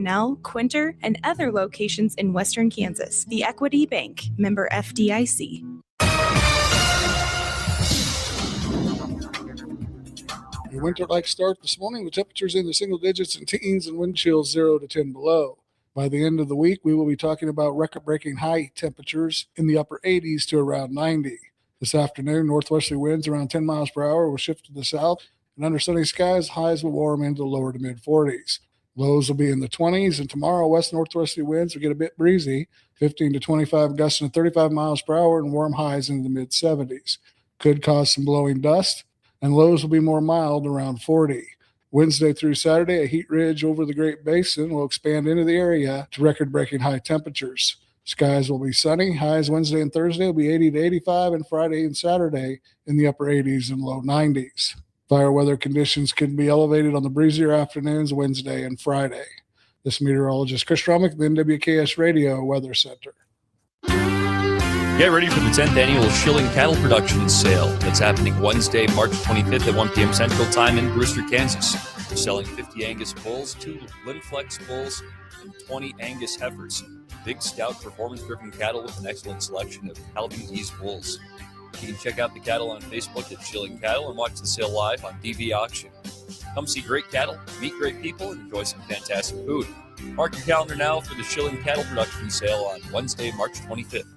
Now, Quinter, and other locations in western Kansas. The Equity Bank, member FDIC. A winter-like start this morning with temperatures in the single digits and teens and wind chills 0 to 10 below. By the end of the week, we will be talking about record-breaking high temperatures in the upper 80s to around 90. This afternoon, northwesterly winds around 10 miles per hour will shift to the south, and under sunny skies, highs will warm into the lower to mid-40s. Lows will be in the 20s, and tomorrow, west-northwesterly winds will get a bit breezy, 15 to 25 gusts and 35 miles per hour, and warm highs into the mid-70s. Could cause some blowing dust, and lows will be more mild around 40. Wednesday through Saturday, a heat ridge over the Great Basin will expand into the area to record-breaking high temperatures. Skies will be sunny. Highs Wednesday and Thursday will be 80 to 85, and Friday and Saturday in the upper 80s and low 90s. Fire weather conditions can be elevated on the breezier afternoons Wednesday and Friday. This meteorologist Chris Stromick, the NWKS Radio Weather Center. Get ready for the 10th annual Schilling Cattle Production Sale. That's happening Wednesday, March 25th at 1 p.m. Central Time in Brewster, Kansas. We're selling 50 Angus bulls, 2 Linflex bulls, and 20 Angus heifers. Big, stout, performance-driven cattle with an excellent selection of Calvin East bulls. You can check out the cattle on Facebook at Schilling Cattle and watch the sale live on DV Auction. Come see great cattle, meet great people, and enjoy some fantastic food. Mark your calendar now for the Schilling Cattle Production Sale on Wednesday, March 25th.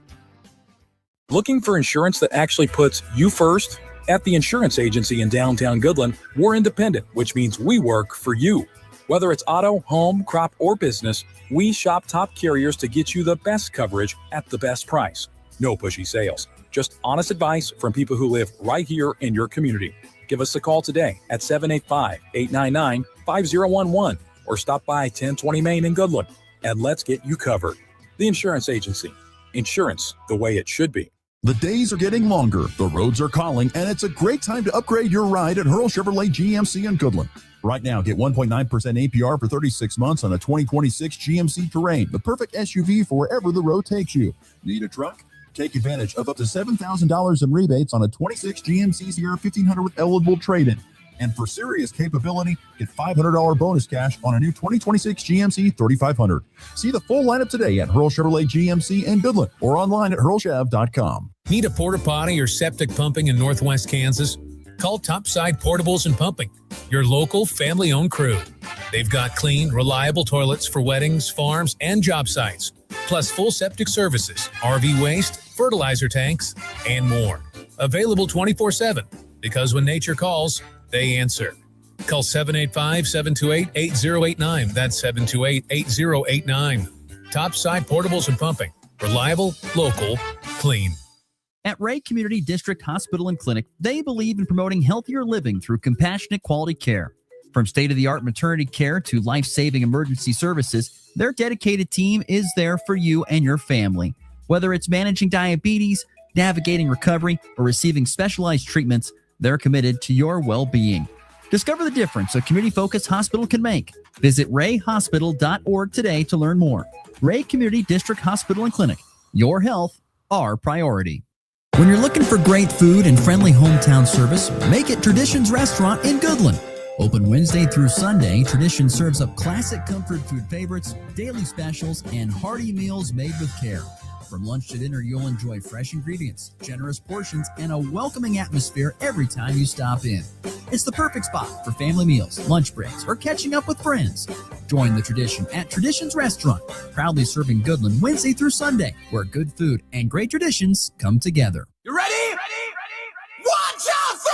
Looking for insurance that actually puts you first? At the insurance agency in downtown Goodland, we're independent, which means we work for you. Whether it's auto, home, crop, or business, we shop top carriers to get you the best coverage at the best price. No pushy sales, just honest advice from people who live right here in your community. Give us a call today at 785-899-5011 or stop by 1020 Main in Goodland and let's get you covered. The Insurance Agency. Insurance the way it should be. The days are getting longer, the roads are calling, and it's a great time to upgrade your ride at Hurl Chevrolet GMC in Goodland. Right now, get 1.9% APR for 36 months on a 2026 GMC Terrain, the perfect SUV for wherever the road takes you. Need a truck? Take advantage of up to $7,000 in rebates on a 26 GMC Sierra 1500 with eligible trade-in. And for serious capability, get $500 bonus cash on a new 2026 GMC 3500. See the full lineup today at Hurl Chevrolet GMC in Goodland or online at hurlchev.com. Need a porta potty or septic pumping in Northwest Kansas? Call Topside Portables and Pumping, your local family-owned crew. They've got clean, reliable toilets for weddings, farms, and job sites, plus full septic services, RV waste, fertilizer tanks, and more. Available 24/7, because when nature calls, they answer. Call 785-728-8089. That's 728-8089. Topside Portables and Pumping. Reliable, local, clean. At Ray Community District Hospital and Clinic, they believe in promoting healthier living through compassionate quality care. From state-of-the-art maternity care to life-saving emergency services, their dedicated team is there for you and your family. Whether it's managing diabetes, navigating recovery, or receiving specialized treatments, they're committed to your well-being. Discover the difference a community-focused hospital can make. Visit rayhospital.org today to learn more. Ray Community District Hospital and Clinic. Your health, our priority. When you're looking for great food and friendly hometown service, make it Traditions Restaurant in Goodland. Open Wednesday through Sunday, Tradition serves up classic comfort food favorites, daily specials, and hearty meals made with care. From lunch to dinner, you'll enjoy fresh ingredients, generous portions, and a welcoming atmosphere every time you stop in. It's the perfect spot for family meals, lunch breaks, or catching up with friends. Join the Tradition at Traditions Restaurant, proudly serving Goodland Wednesday through Sunday, where good food and great traditions come together. You ready? Ready? 1, 2, 3,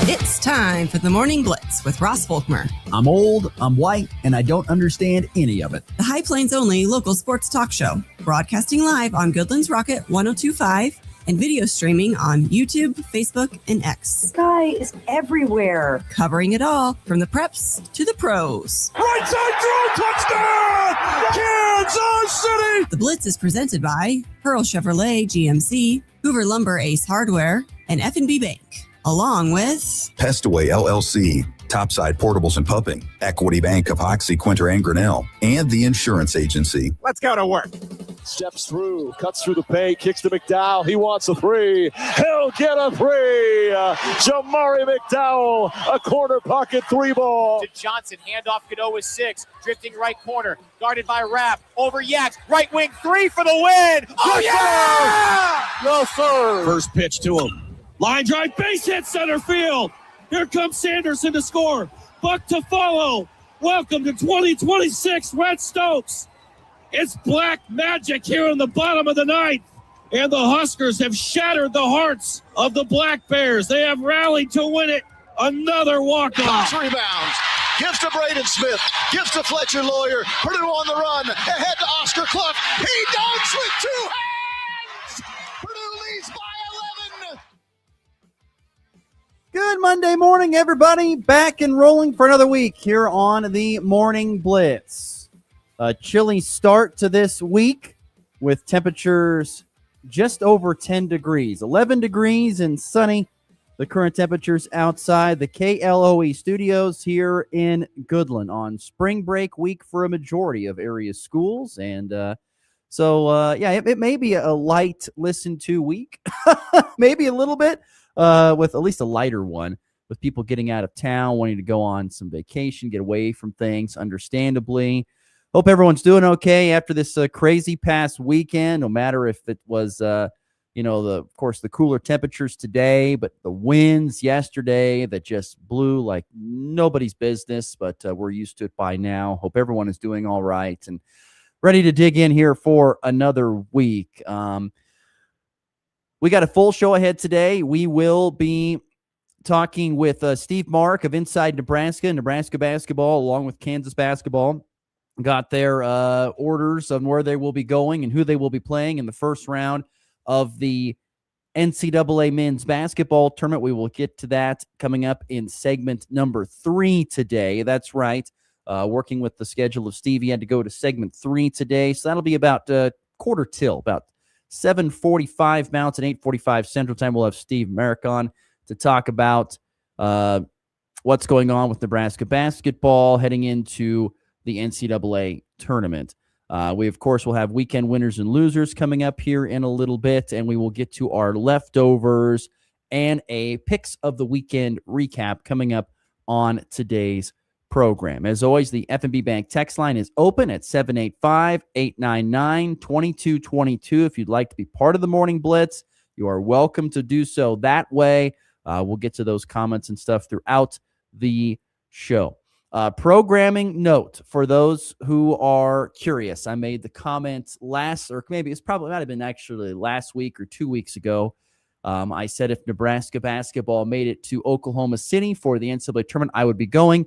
4! It's time for the Morning Blitz with Ross Volkmer. I'm old, I'm white, and I don't understand any of it. The High Plains only local sports talk show, broadcasting live on Goodland's Rocket 102.5 and video streaming on YouTube, Facebook, and X. Sky is everywhere. Covering it all from the preps to the pros. Right side throw, touchdown! Kansas City! The Blitz is presented by Hurl Chevrolet GMC, Hoover Lumber Ace Hardware, and F&B Bank, along with Pestaway LLC, Topside Portables and Pumping, Equity Bank of Hoxie, Quinter, and Grinnell, and the Insurance Agency. Let's go to work. Steps through, cuts through the paint, kicks to McDowell. He wants a three. He'll get a three. Jamari McDowell, a corner pocket three ball. To Johnson, handoff Godot with 6, drifting right corner, guarded by Rapp, over Yaks, right wing 3 for the win. Oh, yeah! Yes, sir. First pitch to him. Line drive, base hit center field. Here comes Sanderson to score. Buck to follow. Welcome to 2026 Red Stokes. It's black magic here in the bottom of the ninth. And the Huskers have shattered the hearts of the Black Bears. They have rallied to win it. Another walk-off. Rebounds. Gives to Braden Smith. Gives to Fletcher Lawyer. Purdue on the run. Ahead to Oscar Clough. He dunks with 2 hands. Purdue leads by 11. Good Monday morning, everybody. Back and rolling for another week here on the Morning Blitz. A chilly start to this week with temperatures just over 10 degrees. 11 degrees and sunny. The current temperatures outside the KLOE studios here in Goodland on spring break week for a majority of area schools. And it may be a light listen to week, maybe a little bit, with at least a lighter one, with people getting out of town, wanting to go on some vacation, get away from things, understandably. Hope everyone's doing okay after this crazy past weekend, no matter if it was, of course, the cooler temperatures today, but the winds yesterday that just blew like nobody's business, but we're used to it by now. Hope everyone is doing all right and ready to dig in here for another week. We got a full show ahead today. We will be talking with Steve Mark of Inside Nebraska basketball, along with Kansas basketball. Got their orders on where they will be going and who they will be playing in the first round of the NCAA men's basketball tournament. We will get to that coming up in segment number 3 today. That's right. Working with the schedule of Steve, he had to go to segment 3 today. So that'll be about quarter till, about 7:45 Mountain, 8:45 Central Time. We'll have Steve Merrick on to talk about what's going on with Nebraska basketball heading into the NCAA tournament. We, of course, will have weekend winners and losers coming up here in a little bit, and we will get to our leftovers and a picks of the weekend recap coming up on today's program. As always, the F&B Bank text line is open at 785-899-2222. If you'd like to be part of the Morning Blitz, you are welcome to do so that way. We'll get to those comments and stuff throughout the show. Programming note for those who are curious. I made the comment might have been actually last week or 2 weeks ago. I said if Nebraska basketball made it to Oklahoma City for the NCAA tournament, I would be going.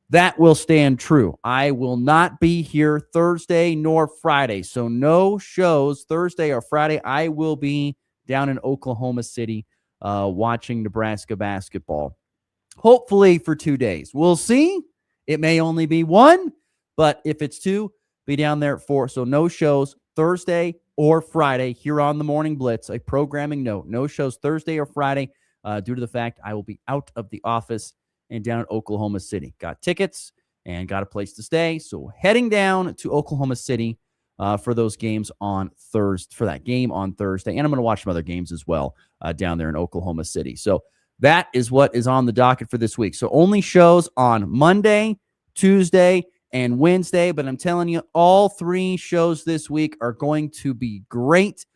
That will stand true. I will not be here Thursday nor Friday. So no shows Thursday or Friday. I will be down in Oklahoma City watching Nebraska basketball. Hopefully for 2 days. We'll see. It may only be 1, but if it's 2, be down there at 4. So no shows Thursday or Friday here on the Morning Blitz. A programming note. No shows Thursday or Friday due to the fact I will be out of the office and down at Oklahoma City. Got tickets and got a place to stay. So heading down to Oklahoma City for those games on Thursday, for that game on Thursday. And I'm going to watch some other games as well down there in Oklahoma City. So that is what is on the docket for this week. So only shows on Monday, Tuesday, and Wednesday. But I'm telling you, all 3 shows this week are going to be great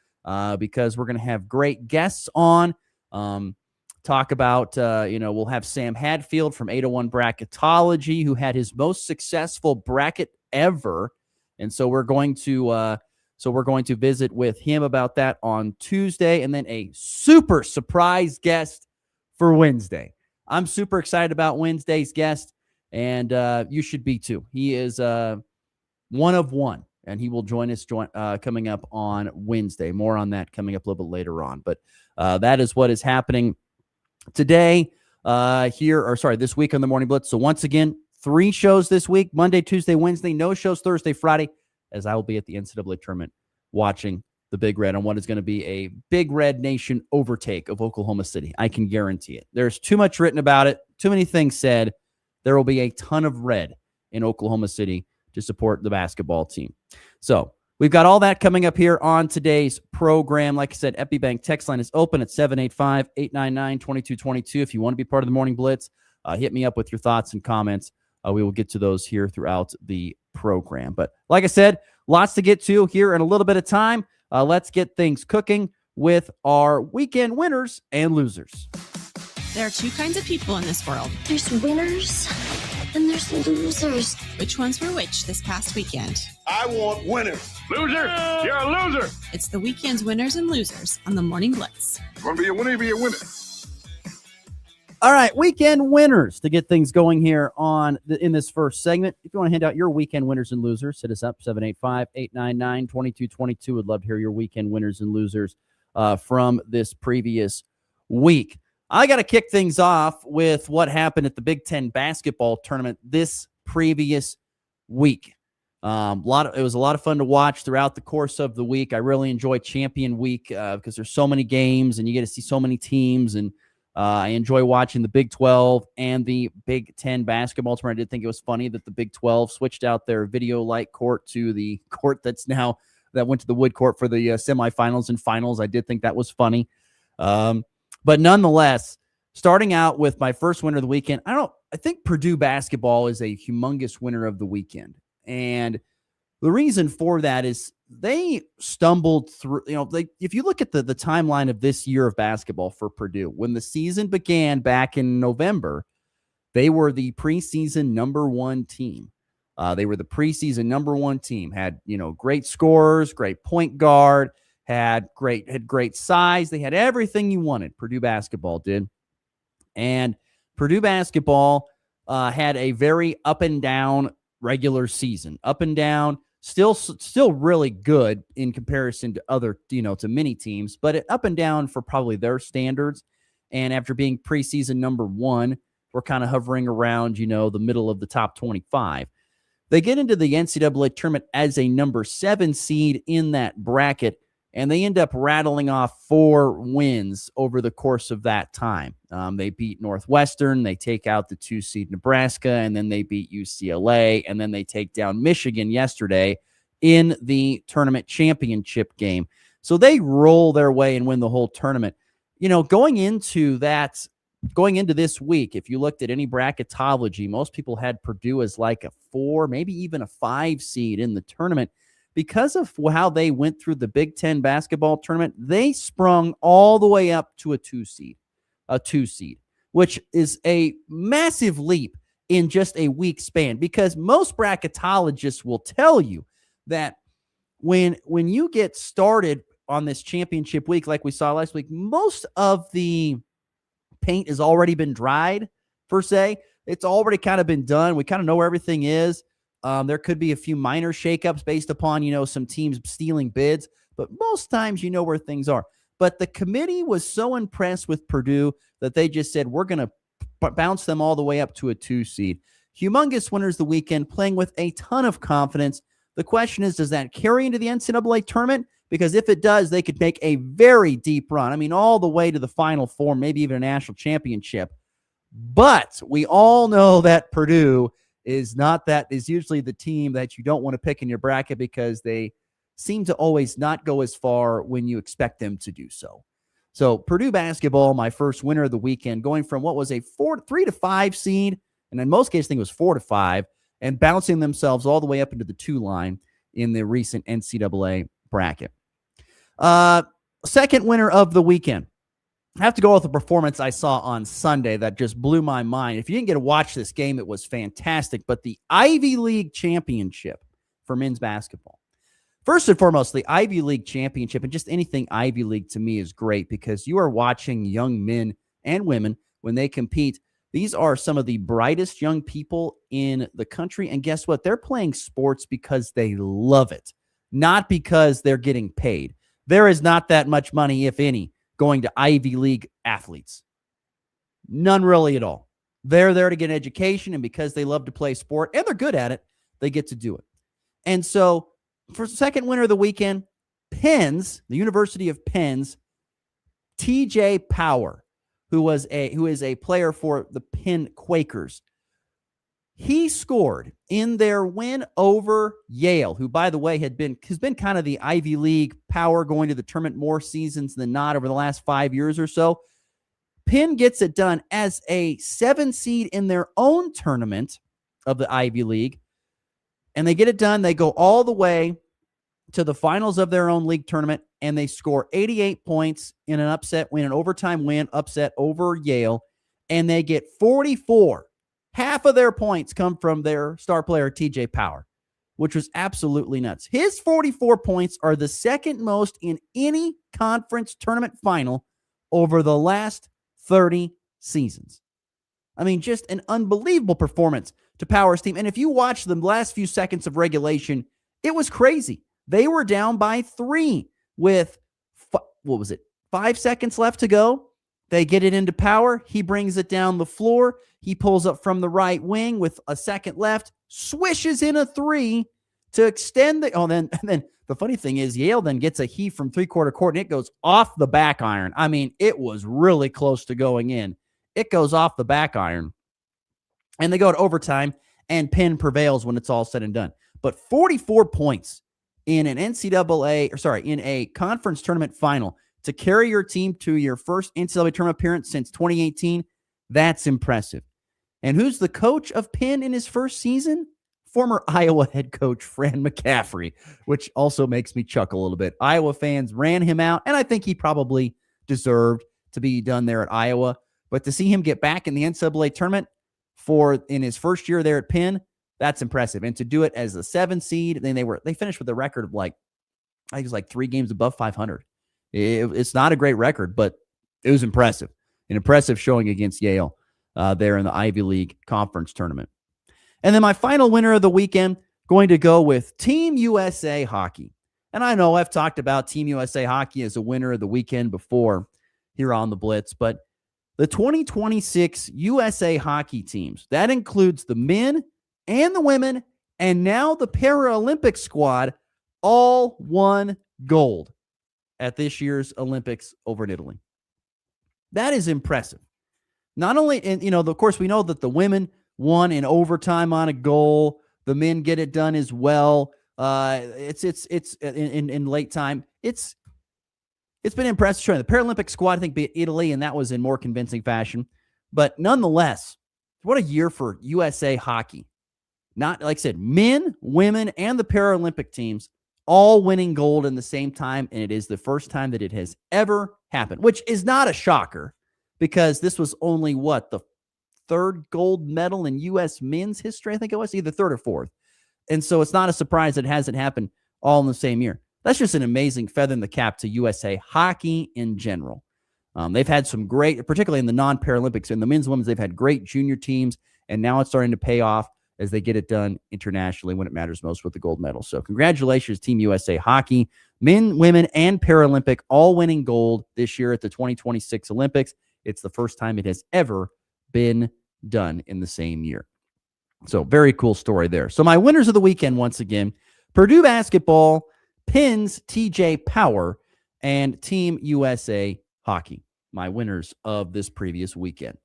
because we're going to have great guests on. Talk about, we'll have Sam Hadfield from 801 Bracketology, who had his most successful bracket ever. And so we're going to visit with him about that on Tuesday, and then a super surprise guest for Wednesday. I'm super excited about Wednesday's guest, and you should be too. He is one of one, and he will join us coming up on Wednesday. More on that coming up a little bit later on. But that is what is happening today this week on the Morning Blitz. So once again, 3 shows this week, Monday, Tuesday, Wednesday. No shows Thursday, Friday, as I will be at the NCAA tournament watching the Big Red on what is going to be a Big Red Nation overtake of Oklahoma City. I can guarantee it. There's too much written about it, too many things said. There will be a ton of red in Oklahoma City to support the basketball team. So we've got all that coming up here on today's program. Like I said, EpiBank text line is open at 785-899-2222. If you want to be part of the Morning Blitz, hit me up with your thoughts and comments. We will get to those here throughout the program. But like I said, lots to get to here in a little bit of time. Let's get things cooking with our weekend winners and losers. There are two kinds of people in this world. There's winners and there's losers. Which ones were which this past weekend? I want winners. Loser! You're a loser! It's the weekend's winners and losers on the Morning Blitz. You want to be a winner, be a winner. All right, weekend winners to get things going here in this first segment. If you want to hand out your weekend winners and losers, hit us up, 785-899-2222. Would love to hear your weekend winners and losers from this previous week. I got to kick things off with what happened at the Big Ten basketball tournament this previous week. It was a lot of fun to watch throughout the course of the week. I really enjoy Champion Week because there's so many games and you get to see so many teams, and I enjoy watching the Big 12 and the Big 10 basketball tournament. I did think it was funny that the Big 12 switched out their video light court to the court that went to the wood court for the semifinals and finals. I did think that was funny. But nonetheless, starting out with my first winner of the weekend, I think Purdue basketball is a humongous winner of the weekend. And the reason for that is they stumbled through, if you look at the timeline of this year of basketball for Purdue, when the season began back in November, they were the preseason number one team. Had, great scorers, great point guard, had great size. They had everything you wanted. Purdue basketball did. And Purdue basketball had a very up and down regular season, up and down. Still really good in comparison to other, to many teams, but up and down for probably their standards. And after being preseason number one, we're kind of hovering around, the middle of the top 25. They get into the NCAA tournament as a number 7 seed in that bracket, and they end up rattling off 4 wins over the course of that time. They beat Northwestern, they take out the 2 seed Nebraska, and then they beat UCLA, and then they take down Michigan yesterday in the tournament championship game. So they roll their way and win the whole tournament. Going into this week, if you looked at any bracketology, most people had Purdue as like a 4, maybe even a 5 seed in the tournament. Because of how they went through the Big Ten basketball tournament, they sprung all the way up to a 2 seed, which is a massive leap in just a week span, because most bracketologists will tell you that when you get started on this championship week, like we saw last week, most of the paint has already been dried, per se. It's already kind of been done. We kind of know where everything is. There could be a few minor shakeups based upon, some teams stealing bids, but most times you know where things are. But the committee was so impressed with Purdue that they just said, we're going to bounce them all the way up to a 2 seed. Humongous winners the weekend, playing with a ton of confidence. The question is, does that carry into the NCAA tournament? Because if it does, they could make a very deep run. I mean, all the way to the Final Four, maybe even a national championship. But we all know that Purdue is usually the team that you don't want to pick in your bracket, because they seem to always not go as far when you expect them to do so. So Purdue basketball, my first winner of the weekend, going from what was a 3 to 5 seed, and in most cases I think it was 4 to 5, and bouncing themselves all the way up into the 2 line in the recent NCAA bracket. Second winner of the weekend. I have to go with the performance I saw on Sunday that just blew my mind. If you didn't get to watch this game, it was fantastic. But the Ivy League Championship for men's basketball. First and foremost, the Ivy League Championship, and just anything Ivy League to me is great, because you are watching young men and women when they compete. These are some of the brightest young people in the country. And guess what? They're playing sports because they love it, not because they're getting paid. There is not that much money, if any, going to Ivy League athletes. None really at all. They're there to get an education, and because they love to play sport and they're good at it, they get to do it. And so for second winner of the weekend, Penn's, the University of Penn's, TJ Power, who is a player for the Penn Quakers. He scored in their win over Yale, who, by the way, has been kind of the Ivy League power going to the tournament more seasons than not over the last 5 years or so. Penn gets it done as a 7 seed in their own tournament of the Ivy League, and they get it done. They go all the way to the finals of their own league tournament, and they score 88 points in an upset win, an overtime win, upset over Yale, and they get 44. Half of their points come from their star player, TJ Power, which was absolutely nuts. His 44 points are the second most in any conference tournament final over the last 30 seasons. I mean, just an unbelievable performance to Power's team. And if you watch the last few seconds of regulation, it was crazy. They were down by 3 with, 5 seconds left to go. They get it into Power. He brings it down the floor. He pulls up from the right wing with a second left, swishes in a 3 to extend the. Oh, then the funny thing is, Yale then gets a heave from 3/4 court, and it goes off the back iron. I mean, it was really close to going in. It goes off the back iron, and they go to overtime, and Penn prevails when it's all said and done. But 44 points in an in a conference tournament final to carry your team to your first NCAA tournament appearance since 2018, that's impressive. And who's the coach of Penn in his first season? Former Iowa head coach Fran McCaffrey, which also makes me chuckle a little bit. Iowa fans ran him out, and I think he probably deserved to be done there at Iowa. But to see him get back in the NCAA tournament in his first year there at Penn, that's impressive. And to do it as a 7 seed, then they finished with a record of I think it was 3 games above 500. It's not a great record, but it was impressive. An impressive showing against Yale there in the Ivy League Conference Tournament. And then my final winner of the weekend, going to go with Team USA Hockey. And I know I've talked about Team USA Hockey as a winner of the weekend before here on the Blitz, but the 2026 USA Hockey teams, that includes the men and the women, and now the Paralympic squad, all won gold at this year's Olympics over in Italy. That is impressive. Not only, and of course, we know that the women won in overtime on a goal. The men get it done as well. It's in late time. It's been impressive showing. The Paralympic squad, I think, beat Italy, and that was in more convincing fashion. But nonetheless, what a year for USA Hockey. Not, like I said, men, women, and the Paralympic teams all winning gold in the same time, and it is the first time that it has ever happened, which is not a shocker because this was only, the 3rd gold medal in U.S. men's history? I think it was either 3rd or 4th. And so it's not a surprise that it hasn't happened all in the same year. That's just an amazing feather in the cap to USA Hockey in general. They've had some great, particularly in the non-Paralympics, in the men's and women's, they've had great junior teams, and now it's starting to pay off as they get it done internationally when it matters most with the gold medal. So congratulations, Team USA Hockey. Men, women, and Paralympic all winning gold this year at the 2026 Olympics. It's the first time it has ever been done in the same year. So very cool story there. So my winners of the weekend, once again, Purdue basketball, Penn's TJ Power, and Team USA Hockey. My winners of this previous weekend.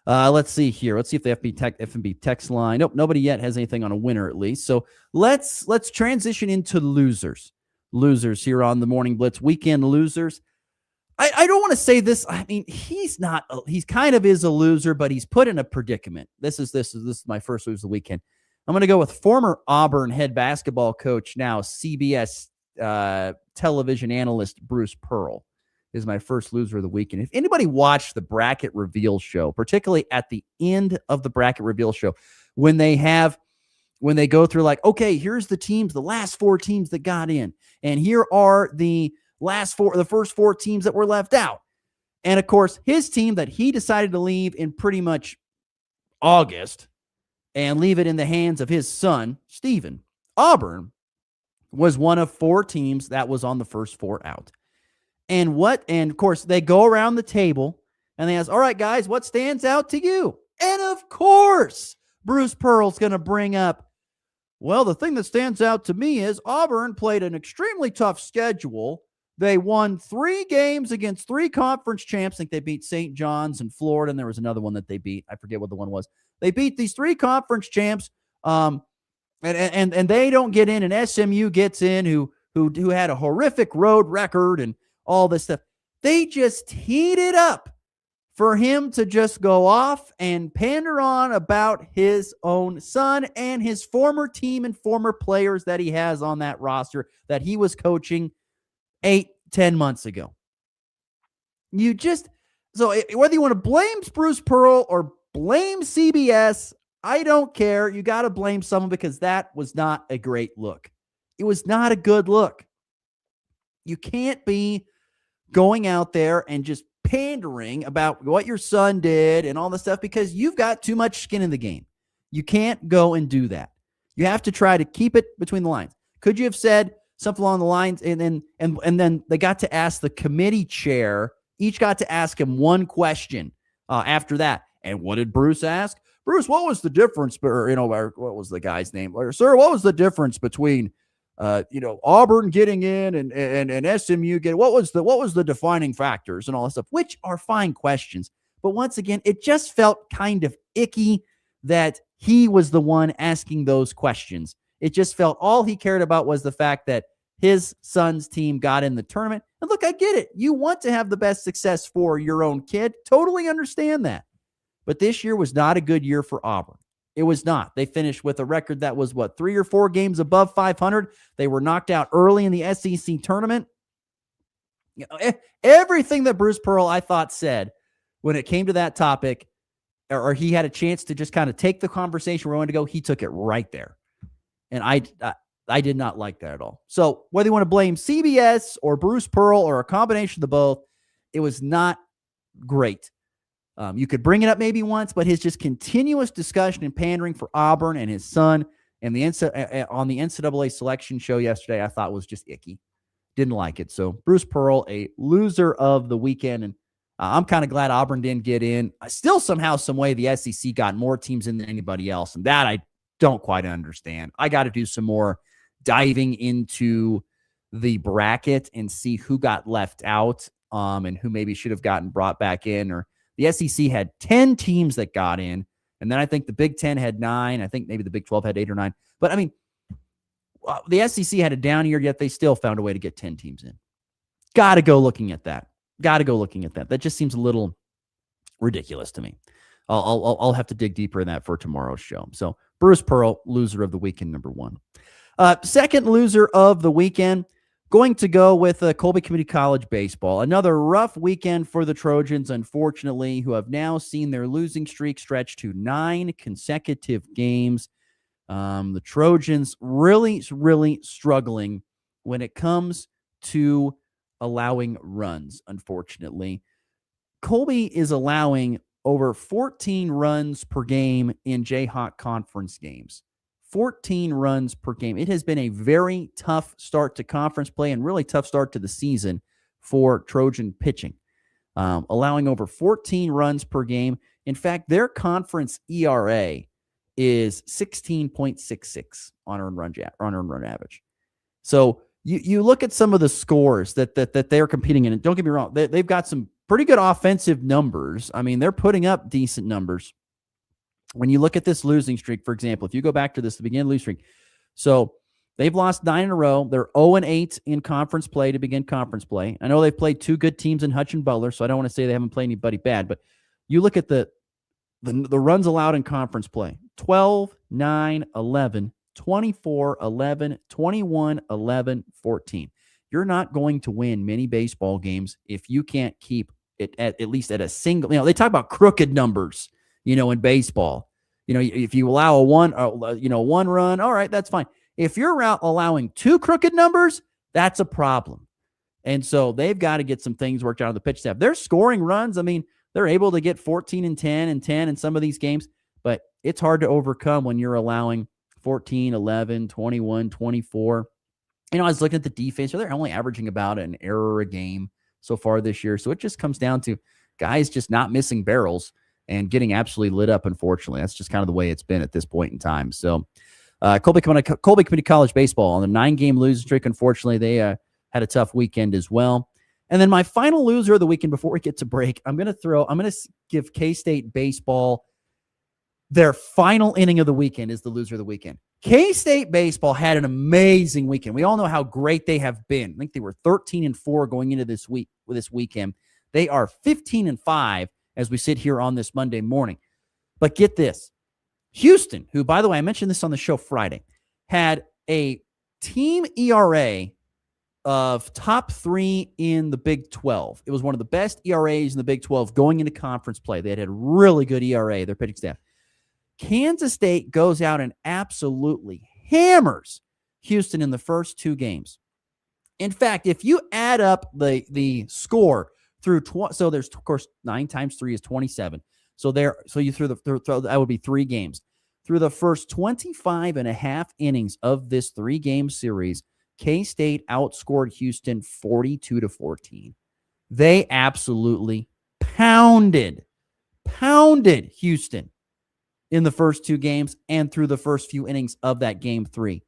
Let's see here. Let's see if the FNB text line. Nope, nobody yet has anything on a winner at least. So let's transition into losers. Losers here on the Morning Blitz. Weekend losers. I don't want to say this. I mean, he's kind of is a loser, but he's put in a predicament. This is my first loser of the weekend. I'm going to go with former Auburn head basketball coach, now CBS television analyst Bruce Pearl. Is my first loser of the weekend. If anybody watched the bracket reveal show, particularly at the end of the bracket reveal show, when they go through okay, here's the last 4 teams that got in, and here are the first 4 teams that were left out. And of course, his team that he decided to leave in pretty much August and leave it in the hands of his son, Stephen. Auburn was one of 4 teams that was on the first 4 out. And of course, they go around the table and they ask, all right, guys, what stands out to you? And of course, Bruce Pearl's going to bring up, well, the thing that stands out to me is Auburn played an extremely tough schedule. They won 3 games against 3 conference champs. I think they beat St. John's and Florida, and there was another one that they beat. I forget what the one was. They beat these 3 conference champs, and they don't get in, and SMU gets in, who had a horrific road record and all this stuff. They just heat it up for him to just go off and pander on about his own son and his former team and former players that he has on that roster that he was coaching 8-10 months ago. So whether you want to blame Bruce Pearl or blame CBS, I don't care. You got to blame someone because that was not a great look. It was not a good look. You can't be going out there and just pandering about what your son did and all this stuff because you've got too much skin in the game. You can't go and do that. You have to try to keep it between the lines. Could you have said something along the lines and then they got to ask the committee chair, each got to ask him one question after that. And what did Bruce ask? Bruce, what was the difference? Or what was the guy's name? Or, sir, what was the difference between Auburn getting in and SMU getting, what was the defining factors and all that stuff, which are fine questions. But once again, it just felt kind of icky that he was the one asking those questions. It just felt all he cared about was the fact that his son's team got in the tournament. And look, I get it. You want to have the best success for your own kid. Totally understand that. But this year was not a good year for Auburn. It was not. They finished with a record that was, 3 or 4 games above 500. They were knocked out early in the SEC tournament. Everything that Bruce Pearl, I thought, said when it came to that topic, or he had a chance to just kind of take the conversation where we wanted to go, he took it right there. And I did not like that at all. So whether you want to blame CBS or Bruce Pearl or a combination of the both, it was not great. You could bring it up maybe once, but his just continuous discussion and pandering for Auburn and his son and on the NCAA selection show yesterday, I thought was just icky. Didn't like it. So Bruce Pearl, a loser of the weekend. And I'm kind of glad Auburn didn't get in. Still somehow, some way, the SEC got more teams in than anybody else. And that I don't quite understand. I got to do some more diving into the bracket and see who got left out and who maybe should have gotten brought back in. Or the SEC had 10 teams that got in, and then I think the Big 10 had 9. I think maybe the Big 12 had 8 or 9. But, I mean, the SEC had a down year, yet they still found a way to get 10 teams in. Got to go looking at that. That just seems a little ridiculous to me. I'll have to dig deeper in that for tomorrow's show. So, Bruce Pearl, loser of the weekend, number 1. Second loser of the weekend, going to go with Colby Community College baseball. Another rough weekend for the Trojans, unfortunately, who have now seen their losing streak stretch to 9 consecutive games. The Trojans really, really struggling when it comes to allowing runs, unfortunately. Colby is allowing over 14 runs per game in Jayhawk Conference games. 14 runs per game. It has been a very tough start to conference play and really tough start to the season for Trojan pitching, allowing over 14 runs per game. In fact, their conference ERA is 16.66 on earned run average. So you look at some of the scores that they're competing in, and don't get me wrong, they've got some pretty good offensive numbers. I mean, they're putting up decent numbers. When you look at this losing streak, for example, if you go back to the beginning of the losing streak, so they've lost 9 in a row. They're 0-8 in conference play to begin conference play. I know they've played 2 good teams in Hutch and Butler, so I don't want to say they haven't played anybody bad, but you look at the runs allowed in conference play: 12, 9, 11, 24, 11, 21, 11, 14. You're not going to win many baseball games if you can't keep it at least at a single. They talk about crooked numbers, in baseball. If you allow one run, all right, that's fine. If you're allowing 2 crooked numbers, that's a problem. And so they've got to get some things worked out on the pitch staff. They're scoring runs. I mean, they're able to get 14 and 10 and 10 in some of these games, but it's hard to overcome when you're allowing 14, 11, 21, 24. I was looking at the defense. They're only averaging about an error a game so far this year. So it just comes down to guys just not missing barrels and getting absolutely lit up, unfortunately. That's just kind of the way it's been at this point in time. So Colby Community College baseball on the 9-game losing streak. Unfortunately, they had a tough weekend as well. And then my final loser of the weekend before we get to break, I'm going to give K-State baseball Their final inning of the weekend is the loser of the weekend. K-State baseball had an amazing weekend. We all know how great they have been. I think they were 13-4 going into this weekend. They are 15-5 as we sit here on this Monday morning. But get this. Houston, who, by the way, I mentioned this on the show Friday, had a team ERA of top 3 in the Big 12. It was one of the best ERAs in the Big 12 going into conference play. They had really good ERA, their pitching staff. Kansas State goes out and absolutely hammers Houston in the first 2 games. In fact, if you add up the score through so there's of course 9 times 3 is 27. So you threw that would be 3 games. Through the first 25 and a half innings of this 3-game series, K-State outscored Houston 42-14. They absolutely pounded Houston in the first 2 games and through the first few innings of that game 3.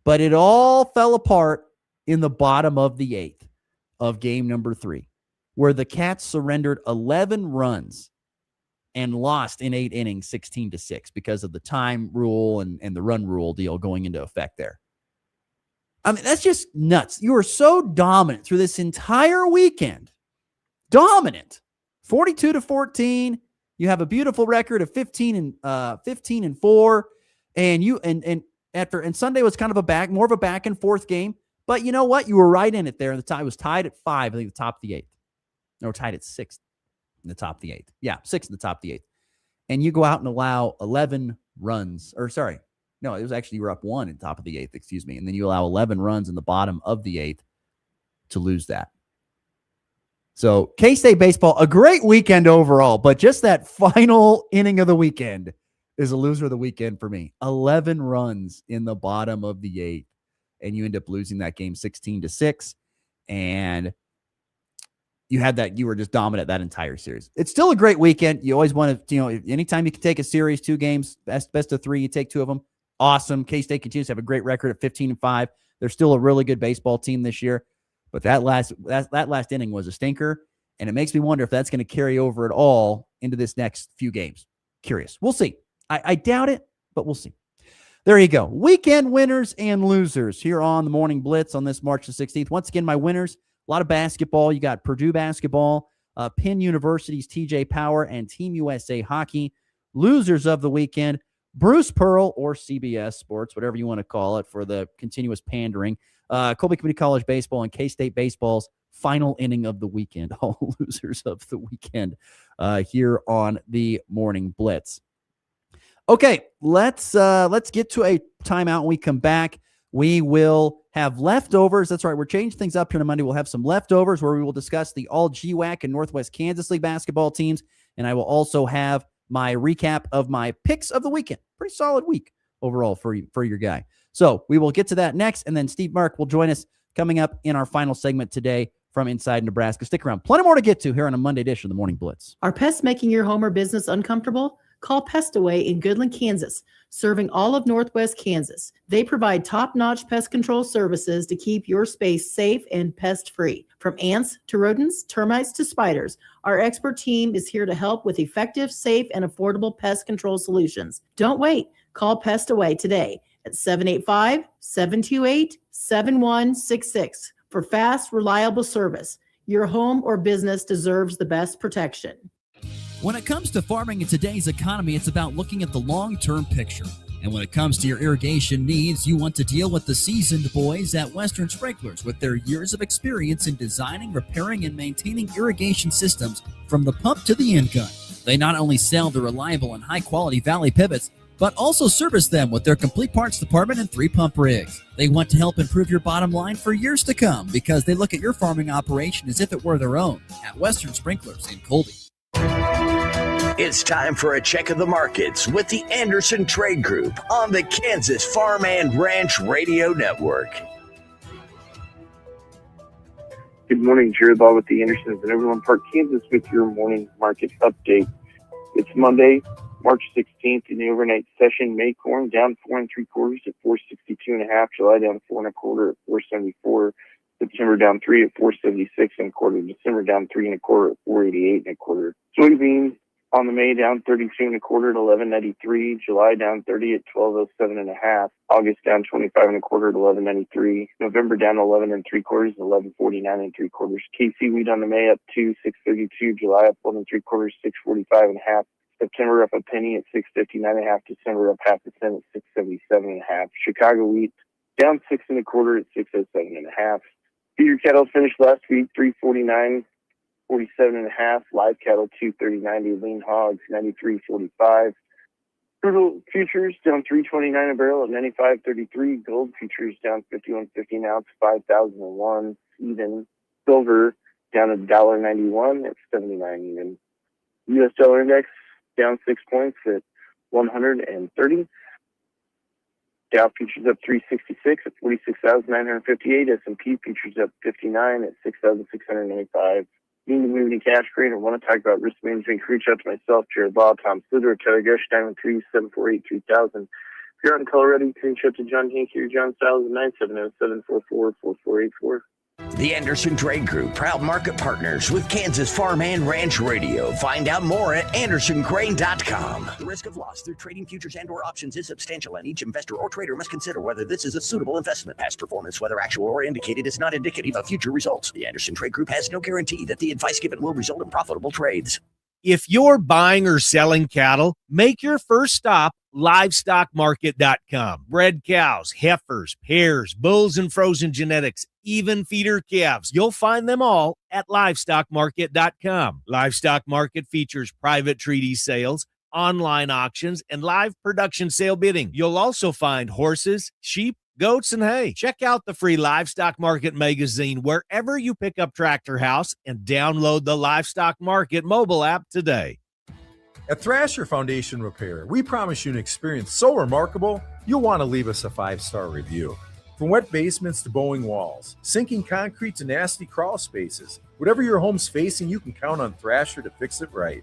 But it all fell apart in the bottom of the 8th of game number 3, where the Cats surrendered 11 runs and lost in 8 innings 16-6 because of the time rule and the run rule deal going into effect there. I mean, that's just nuts. You were so dominant through this entire weekend. Dominant. 42-14. You have a beautiful record of 15-4, and Sunday was kind of more of a back and forth game. But you know what? You were right in it there. The tie was tied at 5, I think the top of the 8th. No, tied at 6 in the top of the 8th. Yeah, 6 in the top of the 8th. And you go out and allow 11 runs, or sorry, no, it was actually you were up 1 in the top of the 8th, excuse me, and then you allow 11 runs in the bottom of the 8th to lose that. So K-State baseball, a great weekend overall, but just that final inning of the weekend is a loser of the weekend for me. 11 runs in the bottom of the 8th, and you end up losing that game 16-6, and you were just dominant that entire series. It's still a great weekend. You always want to, anytime you can take a series, 2 games, best of 3, you take 2 of them. Awesome. K-State continues to have a great record at 15-5. They're still a really good baseball team this year. But that last inning was a stinker, and it makes me wonder if that's going to carry over at all into this next few games. Curious. We'll see. I doubt it, but we'll see. There you go. Weekend winners and losers here on the Morning Blitz on this March the 16th. Once again, my winners, a lot of basketball. You got Purdue basketball, Penn University's TJ Power, and Team USA hockey. Losers of the weekend, Bruce Pearl or CBS Sports, whatever you want to call it for the continuous pandering. Colby Community College baseball and K-State baseball's final inning of the weekend. All losers of the weekend here on the Morning Blitz. Okay, let's get to a timeout. When we come back, we will have leftovers. That's right, we're changing things up here on Monday. We'll have some leftovers where we will discuss the all GWAC and Northwest Kansas League basketball teams, and I will also have my recap of my picks of the weekend. Pretty solid week overall for your guy. So we will get to that next, and then Steve Mark will join us coming up in our final segment today from inside Nebraska. Stick around. Plenty more to get to here on a Monday edition of the Morning Blitz. Are pests making your home or business uncomfortable? Call Pest Away in Goodland, Kansas, serving all of Northwest Kansas. They provide top-notch pest control services to keep your space safe and pest-free. From ants to rodents, termites to spiders, our expert team is here to help with effective, safe, and affordable pest control solutions. Don't wait. Call Pest Away today at 785-728-7166 for fast, reliable service. Your home or business deserves the best protection. When it comes to farming in today's economy, it's about looking at the long-term picture. And when it comes to your irrigation needs, you want to deal with the seasoned boys at Western Sprinklers with their years of experience in designing, repairing, and maintaining irrigation systems from the pump to the end gun. They not only sell the reliable and high-quality Valley pivots, but also service them with their complete parts department and 3-pump rigs. They want to help improve your bottom line for years to come because they look at your farming operation as if it were their own at Western Sprinklers in Colby. It's time for a check of the markets with the Anderson Trade Group on the Kansas Farm and Ranch Radio Network. Good morning, Jared Law with the Andersons in Overland Park, Kansas with your morning market update. It's Monday, March 16th in the overnight session. May corn down 4 3/4 at 462.5. July down 4 1/4 at 474. September down 3 at 476 1/4. December down 3 1/4 at 488 1/4. Soybeans On the May, down 32 and a quarter at 11.93. July down 30 at 12.07 and a half. August down 25 and a quarter at 11.93. November down 11 and 3/4 at 11.49 and 3/4. KC wheat on the May up 2, 6.32. July up 1 and 3/4, 6.45 and a half. September up a penny at 6.59 and a half. December up half a cent at 6.77 and a half. Chicago wheat down 6 and a quarter at 6.07 and a half. Feeder cattle finished last week 3.49. 47 and a half. Live cattle 230.90. Lean hogs 93.45. Crude futures down 3.29 a barrel at 95.33. Gold futures down 51.50 an ounce, 5,001 even. Silver down $1.91 at 79 even. U.S. dollar index down 6 points at 130. Dow futures up 366 at 46,958. S&P futures up 59 at 6,695. Need to move any cash grade or want to talk about risk management, reach out to myself, Jared Law, Tom Sluder, Kelly Gersh, 913-748-3000. If you're out in Colorado, you can reach out to John Hanky or John Styles at 970-744-4484. The Anderson Trade Group, proud market partners with Kansas Farm and Ranch Radio. Find out more at andersongrain.com. The risk of loss through trading futures and or options is substantial, and each investor or trader must consider whether this is a suitable investment. Past performance, whether actual or indicated, is not indicative of future results. The Anderson Trade Group has no guarantee that the advice given will result in profitable trades. If you're buying or selling cattle, make your first stop livestockmarket.com. Bred cows, heifers, pairs, bulls, and frozen genetics, even feeder calves. You'll find them all at livestockmarket.com. Livestock Market features private treaty sales, online auctions, and live production sale bidding. You'll also find horses, sheep, goats, and hay. Check out the free Livestock Market magazine wherever you pick up Tractor House and download the Livestock Market mobile app today. At Thrasher Foundation Repair, we promise you an experience so remarkable, you'll want to leave us a 5-star review. From wet basements to bowing walls, sinking concrete to nasty crawl spaces, whatever your home's facing, you can count on Thrasher to fix it right.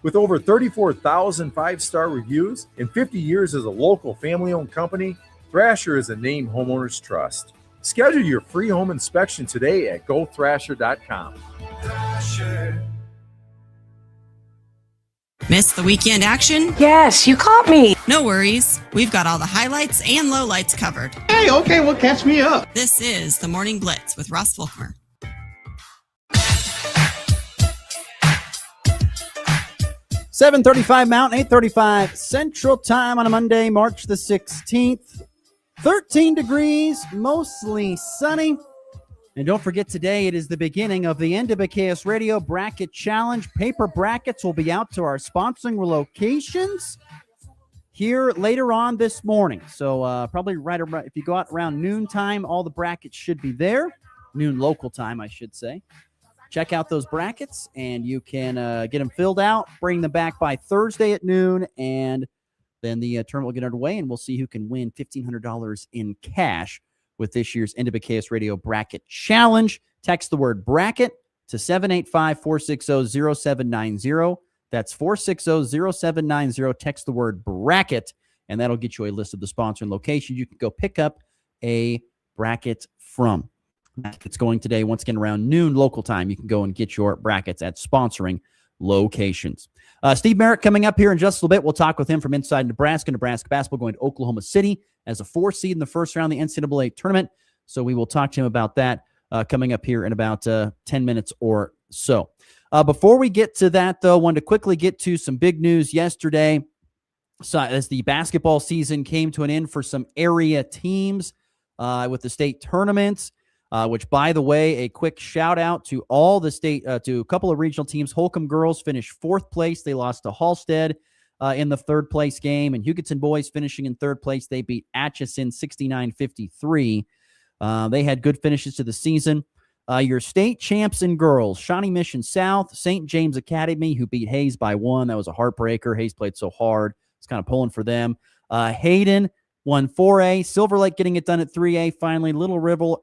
With over 34,000 5-star reviews and 50 years as a local family-owned company, Thrasher is a name homeowners trust. Schedule your free home inspection today at gothrasher.com. Thrasher. Missed the weekend action? Yes, you caught me. No worries. We've got all the highlights and lowlights covered. Hey, okay, well, catch me up. This is the Morning Blitz with Ross Volkmer. 7:35 Mountain, 8:35 Central Time on a Monday, March the 16th. 13 degrees, mostly sunny. And don't forget, today it is the beginning of the NWKS Radio Bracket Challenge. Paper brackets will be out to our sponsoring locations here later on this morning. So probably right around, if you go out around noontime, all the brackets should be there. Noon local time, I should say. Check out those brackets, and you can get them filled out, bring them back by Thursday at noon, and then the tournament will get underway, and we'll see who can win $1,500 in cash with this year's NWKS Radio Bracket Challenge. Text the word bracket to 785-460-0790. That's 460-0790. Text the word bracket, and that'll get you a list of the sponsor and locations you can go pick up a bracket from. It's going today, once again, around noon local time. You can go and get your brackets at sponsoring locations. Steve Merritt coming up here in just a little bit. We'll talk with him from inside Nebraska. Nebraska basketball going to Oklahoma City as a 4 seed in the first round of the NCAA tournament. So we will talk to him about that coming up here in about 10 minutes or so. Before we get to that, though, I wanted to quickly get to some big news yesterday. So as the basketball season came to an end for some area teams with the state tournaments, which, by the way, a quick shout out to all the state, to a couple of regional teams. Holcomb girls finished 4th place. They lost to Halstead in the 3rd place game, and Hugetson boys finishing in 3rd place. They beat Atchison 69-53. They had good finishes to the season. Your state champs in girls, Shawnee Mission South, St. James Academy, who beat Hayes by 1. That was a heartbreaker. Hayes played so hard. It's kind of pulling for them. Hayden won 4A. Silver Lake getting it done at 3A. Finally, Little River,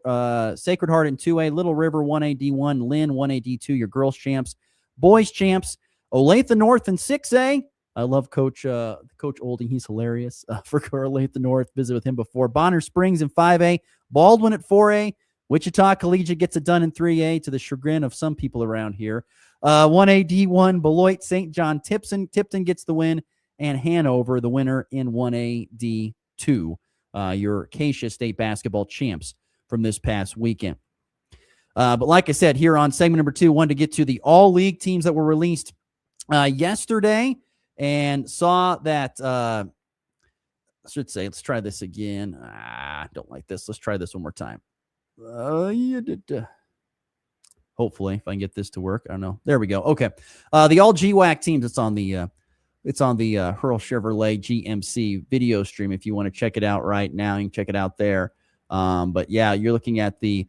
Sacred Heart in 2A. Little River 1A D1. Lynn 1A D2. Your girls champs. Boys champs. Olathe North in 6A. I love Coach Olding. He's hilarious for Olathe North. Visit with him before. Bonner Springs in 5A. Baldwin at 4A. Wichita Collegiate gets it done in 3A to the chagrin of some people around here. 1A D1, Beloit, St. John, Tipton. Tipton gets the win, and Hanover, the winner in 1A D2. Your Acacia State basketball champs from this past weekend. But like I said, here on segment number 2, wanted to get to the all-league teams that were released yesterday, and saw that, I should say, let's try this again. I don't like this. Let's try this one more time. Hopefully, if I can get this to work. I don't know. There we go. Okay. The all GWAC teams, it's on the Hurl Chevrolet GMC video stream. If you want to check it out right now, you can check it out there. But yeah, you're looking at the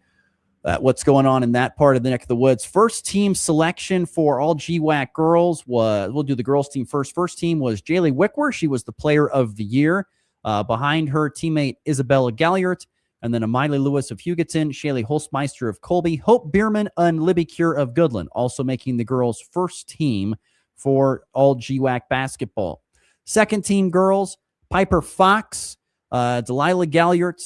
what's going on in that part of the neck of the woods. First team selection for all GWAC girls we'll do the girls team first. First team was Jaylee Wickwer. She was the player of the year. Behind her, teammate Isabella Galliard, and then Amiley Lewis of Hugoton, Shaylee Holstmeister of Colby, Hope Bierman, and Libby Cure of Goodland, also making the girls' first team for all GWAC basketball. Second team girls, Piper Fox, Delilah Galliard.